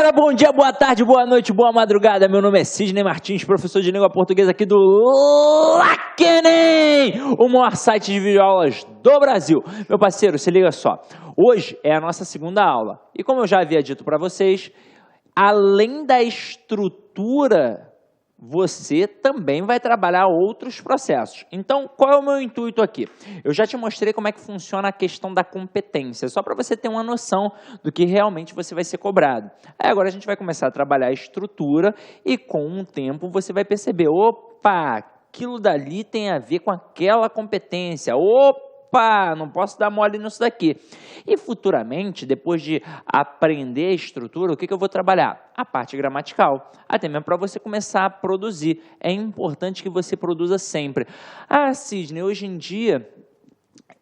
galera, bom dia, boa tarde, boa noite, boa madrugada. Meu nome é Sidney Martins, professor de língua portuguesa aqui do LACENEM, o maior site de videoaulas do Brasil. Meu parceiro, se liga só, hoje é a nossa segunda aula e como eu já havia dito para vocês, além da estrutura, você também vai trabalhar outros processos. Então, qual é o meu intuito aqui? Eu já te mostrei como é que funciona a questão da competência, só para você ter uma noção do que realmente você vai ser cobrado. Aí agora a gente vai começar a trabalhar a estrutura e com o tempo você vai perceber, opa, aquilo dali tem a ver com aquela competência, opa, não posso dar mole nisso daqui. E futuramente, depois de aprender a estrutura, o que eu vou trabalhar? A parte gramatical, até mesmo para você começar a produzir. É importante que você produza sempre. Ah, Sidney, hoje em dia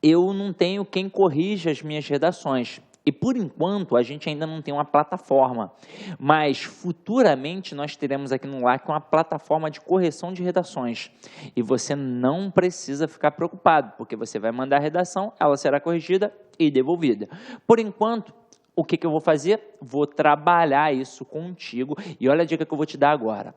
eu não tenho quem corrija as minhas redações. E por enquanto a gente ainda não tem uma plataforma, mas futuramente nós teremos aqui no LAC uma plataforma de correção de redações. E você não precisa ficar preocupado, porque você vai mandar a redação, ela será corrigida e devolvida. Por enquanto, o que eu vou fazer? Vou trabalhar isso contigo e olha a dica que eu vou te dar agora.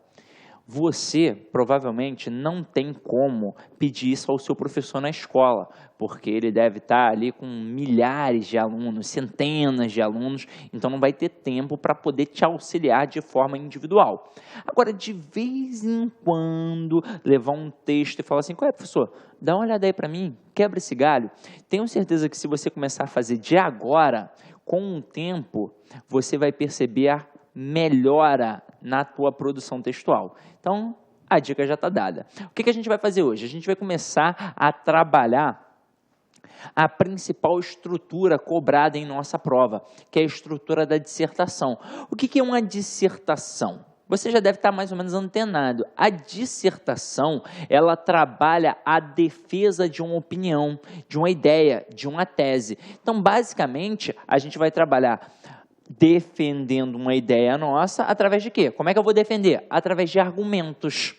Você provavelmente não tem como pedir isso ao seu professor na escola, porque ele deve estar ali com milhares de alunos, centenas de alunos, então não vai ter tempo para poder te auxiliar de forma individual. Agora, de vez em quando, levar um texto e falar assim, qual é, professor? Dá uma olhada aí para mim, quebra esse galho. Tenho certeza que se você começar a fazer de agora, com o tempo, você vai perceber a melhora na tua produção textual. Então, a dica já está dada. O que a gente vai fazer hoje? A gente vai começar a trabalhar a principal estrutura cobrada em nossa prova, que é a estrutura da dissertação. O que é uma dissertação? Você já deve estar mais ou menos antenado. A dissertação, ela trabalha a defesa de uma opinião, de uma ideia, de uma tese. Então, basicamente, a gente vai trabalhar defendendo uma ideia nossa, através de quê? Como é que eu vou defender? Através de argumentos.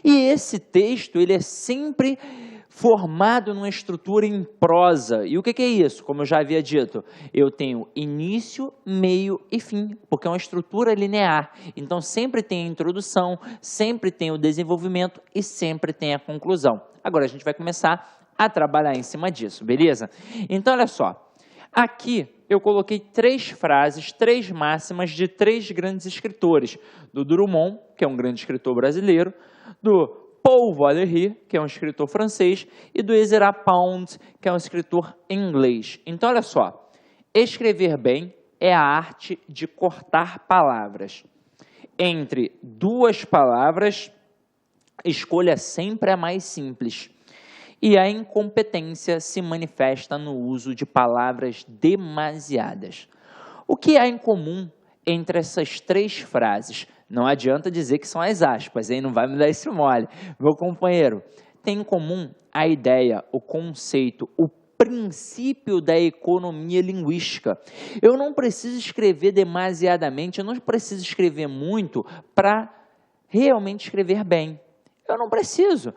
E esse texto, ele é sempre formado numa estrutura em prosa. E o que é isso? Como eu já havia dito, eu tenho início, meio e fim, porque é uma estrutura linear. Então, sempre tem a introdução, sempre tem o desenvolvimento e sempre tem a conclusão. Agora, a gente vai começar a trabalhar em cima disso, beleza? Então, olha só. Aqui eu coloquei 3 frases, 3 máximas de 3 grandes escritores, do Drummond, que é um grande escritor brasileiro, do Paul Valéry, que é um escritor francês, e do Ezra Pound, que é um escritor inglês. Então, olha só, escrever bem é a arte de cortar palavras. Entre 2 palavras, escolha sempre a mais simples. E a incompetência se manifesta no uso de palavras demasiadas. O que há em comum entre essas 3 frases? Não adianta dizer que são as aspas, hein? Não vai me dar esse mole. Meu companheiro, tem em comum a ideia, o conceito, o princípio da economia linguística. Eu não preciso escrever demasiadamente, eu não preciso escrever muito para realmente escrever bem. Eu não preciso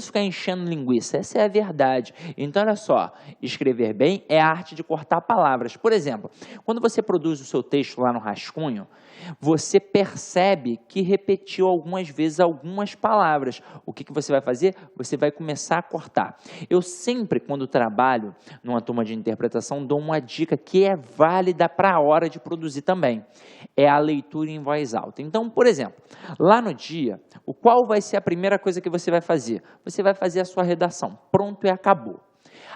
ficar enchendo linguiça, essa é a verdade. Então, olha só, escrever bem é a arte de cortar palavras. Por exemplo, quando você produz o seu texto lá no rascunho, você percebe que repetiu algumas vezes algumas palavras. O que você vai fazer? Você vai começar a cortar. Eu sempre, quando trabalho numa turma de interpretação, dou uma dica que é válida para a hora de produzir também. É a leitura em voz alta. Então, por exemplo, lá no dia, qual vai ser a primeira coisa que você vai fazer? Você vai fazer a sua redação. Pronto e acabou.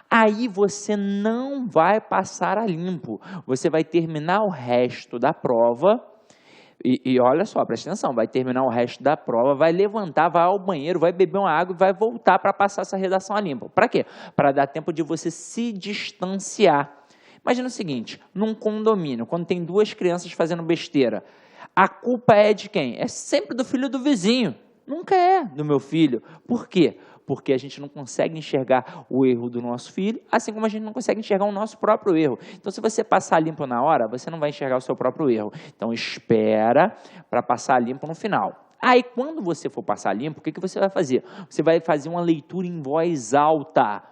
Aí você não vai passar a limpo. Você vai terminar o resto da prova. E olha só, presta atenção, vai terminar o resto da prova, vai levantar, vai ao banheiro, vai beber uma água e vai voltar para passar essa redação a limpo. Para quê? Para dar tempo de você se distanciar. Imagina o seguinte, num condomínio, quando tem 2 crianças fazendo besteira, a culpa é de quem? É sempre do filho do vizinho. Nunca é do meu filho. Por quê? Porque a gente não consegue enxergar o erro do nosso filho, assim como a gente não consegue enxergar o nosso próprio erro. Então, se você passar limpo na hora, você não vai enxergar o seu próprio erro. Então, espera para passar limpo no final. Aí, quando você for passar limpo, o que você vai fazer? Você vai fazer uma leitura em voz alta.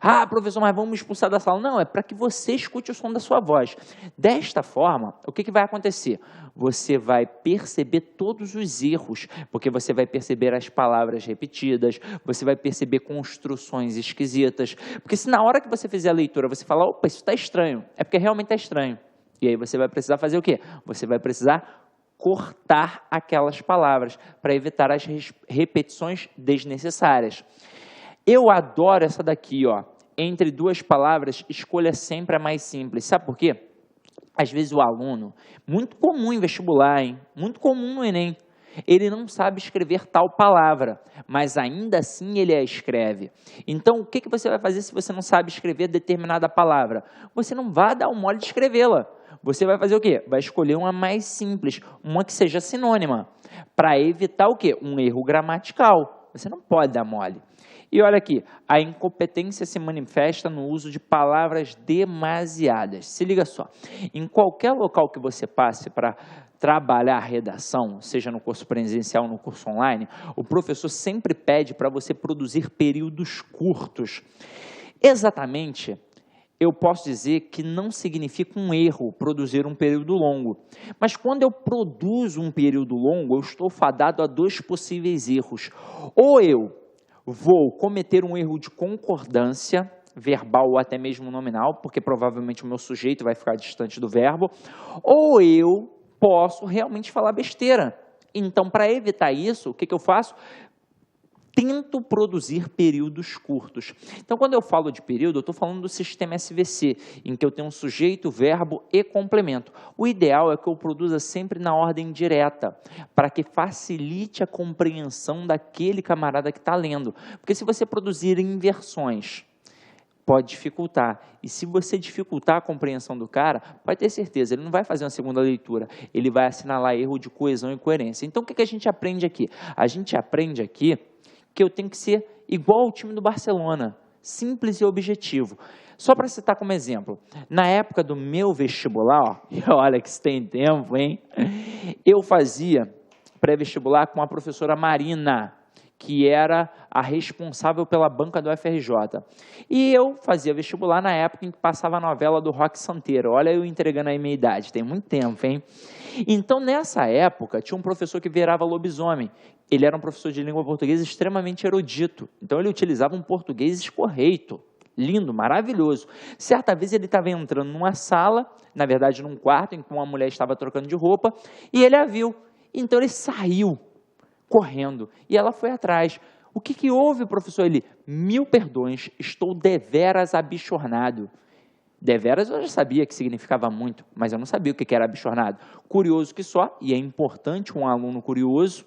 Ah, professor, mas vamos me expulsar da sala. Não, é para que você escute o som da sua voz. Desta forma, o que vai acontecer? Você vai perceber todos os erros, porque você vai perceber as palavras repetidas, você vai perceber construções esquisitas. Porque se na hora que você fizer a leitura você falar, opa, isso está estranho, é porque realmente está estranho. E aí você vai precisar fazer o quê? Você vai precisar cortar aquelas palavras para evitar as repetições desnecessárias. Eu adoro essa daqui, ó. Entre duas palavras, escolha sempre a mais simples. Sabe por quê? Às vezes o aluno, muito comum em vestibular, hein? Muito comum no Enem, ele não sabe escrever tal palavra, mas ainda assim ele a escreve. Então, o que você vai fazer se você não sabe escrever determinada palavra? Você não vai dar um mole de escrevê-la. Você vai fazer o quê? Vai escolher uma mais simples, uma que seja sinônima, para evitar o quê? Um erro gramatical. Você não pode dar mole. E olha aqui, a incompetência se manifesta no uso de palavras demasiadas. Se liga só, em qualquer local que você passe para trabalhar a redação, seja no curso presencial ou no curso online, o professor sempre pede para você produzir períodos curtos. Exatamente, eu posso dizer que não significa um erro produzir um período longo. Mas quando eu produzo um período longo, eu estou fadado a dois possíveis erros. Ou eu vou cometer um erro de concordância verbal ou até mesmo nominal, porque provavelmente o meu sujeito vai ficar distante do verbo, ou eu posso realmente falar besteira. Então, para evitar isso, o que eu faço? Tento produzir períodos curtos. Então, quando eu falo de período, eu estou falando do sistema SVC, em que eu tenho um sujeito, verbo e complemento. O ideal é que eu produza sempre na ordem direta, para que facilite a compreensão daquele camarada que está lendo. Porque se você produzir inversões, pode dificultar. E se você dificultar a compreensão do cara, pode ter certeza, ele não vai fazer uma segunda leitura, ele vai assinalar erro de coesão e coerência. Então, o que a gente aprende aqui? A gente aprende aqui que eu tenho que ser igual ao time do Barcelona, simples e objetivo. Só para citar como exemplo, na época do meu vestibular, ó, olha que isso tem tempo, hein? Eu fazia pré-vestibular com a professora Marina, que era a responsável pela banca do UFRJ. E eu fazia vestibular na época em que passava a novela do Roque Santeiro. Olha eu entregando aí minha idade, tem muito tempo, hein? Então, nessa época, tinha um professor que virava lobisomem. Ele era um professor de língua portuguesa extremamente erudito. Então, ele utilizava um português escorreito. Lindo, maravilhoso. Certa vez ele estava entrando numa sala, na verdade num quarto, em que uma mulher estava trocando de roupa, e ele a viu. Então, ele saiu correndo, e ela foi atrás. O que houve, professor? Ele, 1000 perdões, estou deveras abichornado. Deveras eu já sabia que significava muito, mas eu não sabia o que era abichornado. Curioso que só, e é importante um aluno curioso,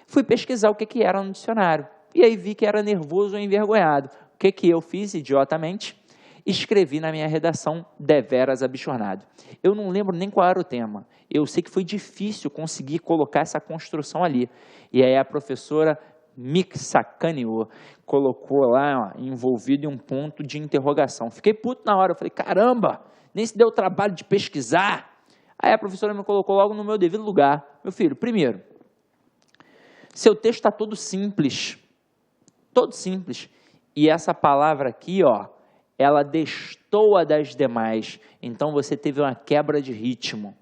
fui pesquisar o que era no dicionário. E aí vi que era nervoso ou envergonhado. O que eu fiz, idiotamente? Escrevi na minha redação, deveras abichornado. Eu não lembro nem qual era o tema. Eu sei que foi difícil conseguir colocar essa construção ali. E aí a professora me sacaneou, colocou lá, ó, envolvido em um ponto de interrogação. Fiquei puto na hora, eu falei, caramba, nem se deu o trabalho de pesquisar. Aí a professora me colocou logo no meu devido lugar. Meu filho, primeiro, seu texto está todo simples, e essa palavra aqui, ó, ela destoa das demais, então você teve uma quebra de ritmo.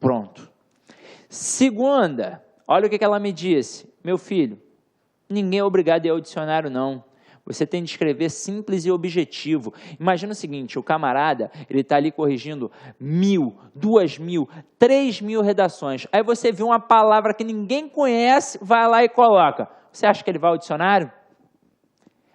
Pronto. Segunda, olha o que ela me disse. Meu filho, ninguém é obrigado a ir ao dicionário, não. Você tem de escrever simples e objetivo. Imagina o seguinte, o camarada, ele está ali corrigindo 1000, 2000, 3000 redações. Aí você vê uma palavra que ninguém conhece, vai lá e coloca. Você acha que ele vai ao dicionário?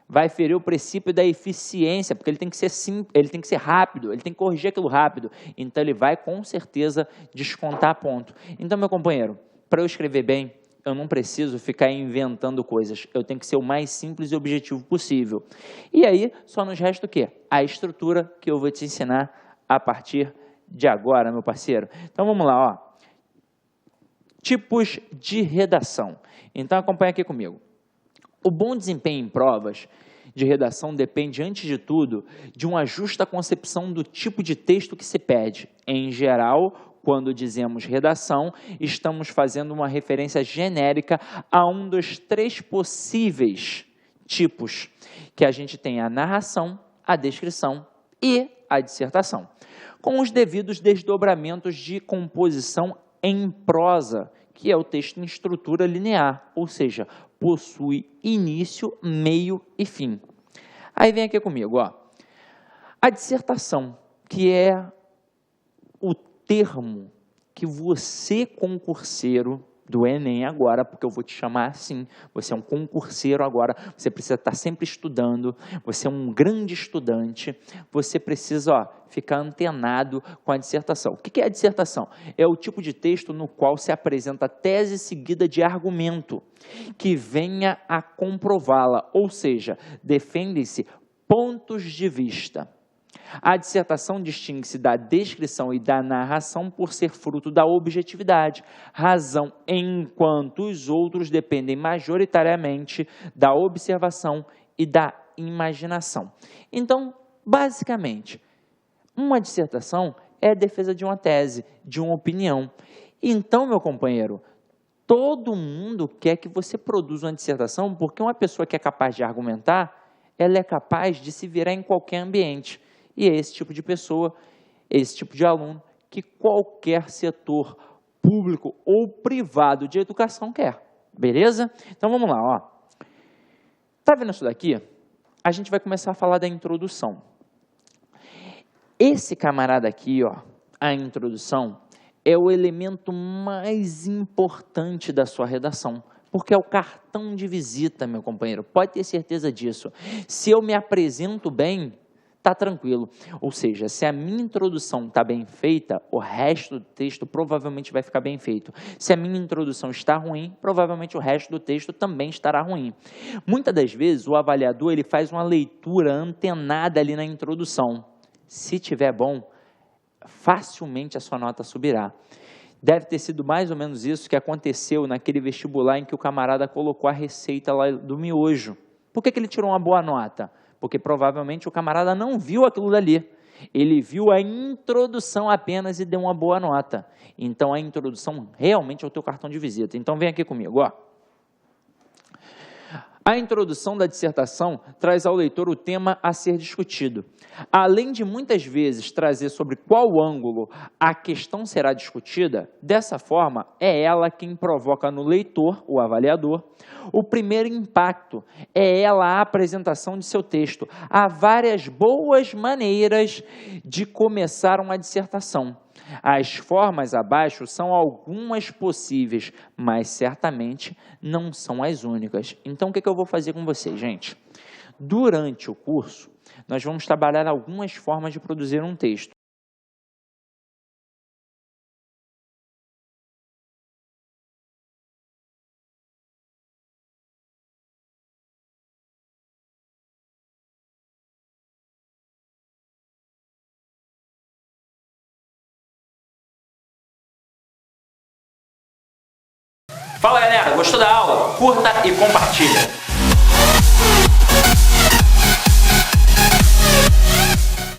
Vai ferir o princípio da eficiência, porque ele tem que ser simples, ele tem que ser rápido, ele tem que corrigir aquilo rápido. Então, ele vai, com certeza, descontar ponto. Então, meu companheiro, para eu escrever bem, eu não preciso ficar inventando coisas. Eu tenho que ser o mais simples e objetivo possível. E aí, só nos resta o quê? A estrutura que eu vou te ensinar a partir de agora, meu parceiro. Então, vamos lá, ó. Tipos de redação. Então, acompanha aqui comigo. O bom desempenho em provas de redação depende, antes de tudo, de uma justa concepção do tipo de texto que se pede. Em geral, quando dizemos redação, estamos fazendo uma referência genérica a um dos 3 possíveis tipos, que a gente tem a narração, a descrição e a dissertação, com os devidos desdobramentos de composição em prosa, que é o texto em estrutura linear, ou seja, possui início, meio e fim. Aí vem aqui comigo, ó. A dissertação, que é o termo que você, concurseiro do Enem agora, porque eu vou te chamar assim, você é um concurseiro agora, você precisa estar sempre estudando, você é um grande estudante, você precisa, ó, ficar antenado com a dissertação. O que é a dissertação? É o tipo de texto no qual se apresenta tese seguida de argumento, que venha a comprová-la, ou seja, defendem-se pontos de vista. A dissertação distingue-se da descrição e da narração por ser fruto da objetividade, razão enquanto os outros dependem majoritariamente da observação e da imaginação. Então, basicamente, uma dissertação é a defesa de uma tese, de uma opinião. Então, meu companheiro, todo mundo quer que você produza uma dissertação, porque uma pessoa que é capaz de argumentar, ela é capaz de se virar em qualquer ambiente. E é esse tipo de pessoa, esse tipo de aluno, que qualquer setor público ou privado de educação quer. Beleza? Então vamos lá, ó. Tá vendo isso daqui? A gente vai começar a falar da introdução. Esse camarada aqui, ó, a introdução, é o elemento mais importante da sua redação, porque é o cartão de visita, meu companheiro. Pode ter certeza disso. Se eu me apresento bem, tá tranquilo. Ou seja, se a minha introdução está bem feita, o resto do texto provavelmente vai ficar bem feito. Se a minha introdução está ruim, provavelmente o resto do texto também estará ruim. Muitas das vezes, o avaliador ele faz uma leitura antenada ali na introdução. Se tiver bom, facilmente a sua nota subirá. Deve ter sido mais ou menos isso que aconteceu naquele vestibular em que o camarada colocou a receita lá do miojo. Por que ele tirou uma boa nota? Porque provavelmente o camarada não viu aquilo dali. Ele viu a introdução apenas e deu uma boa nota. Então, a introdução realmente é o teu cartão de visita. Então, vem aqui comigo, ó. A introdução da dissertação traz ao leitor o tema a ser discutido. Além de muitas vezes trazer sobre qual ângulo a questão será discutida, dessa forma é ela quem provoca no leitor, o avaliador, o primeiro impacto, é ela a apresentação de seu texto. Há várias boas maneiras de começar uma dissertação. As formas abaixo são algumas possíveis, mas certamente não são as únicas. Então, o que eu vou fazer com vocês, gente? Durante o curso, nós vamos trabalhar algumas formas de produzir um texto. Fala, galera, gostou da aula? Curta e compartilha.